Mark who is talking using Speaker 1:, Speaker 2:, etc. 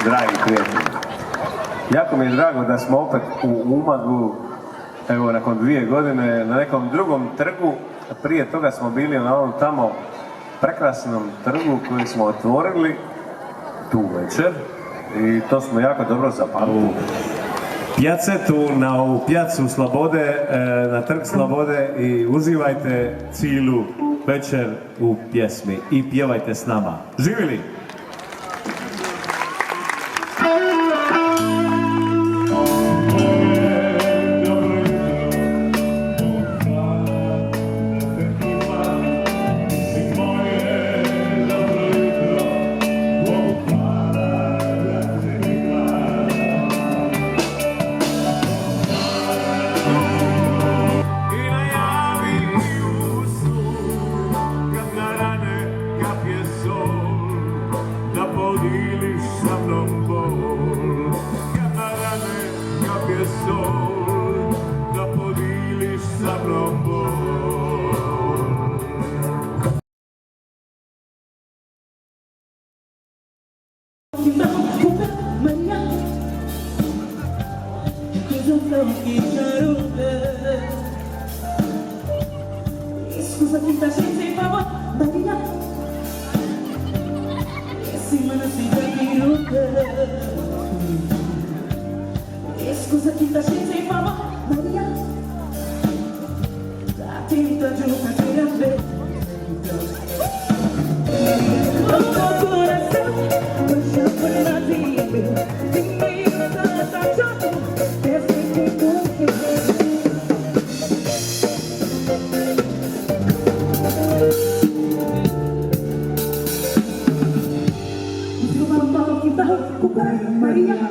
Speaker 1: Dragi prijatelji, jako mi je drago da smo opet u Umagu, evo nakon 2 godine, na nekom drugom trgu. Prije toga smo bili na ovom tamo prekrasnom trgu koji smo otvorili tu večer i to smo jako dobro zapamtili. Pjacetu na ovu pjacu Slobode, na trg Slobode i uživajte cijelu večer u pjesmi i pjevajte s nama. Živjeli!
Speaker 2: Scusa tutta gente in favore, Maria. E si me ne si e scusa tutta gente in favore, Maria. Da tinta giù per a me. Oh, coração, hoje eu fui na vida. Dimmi tanta gente, perfeito tudo. Maria.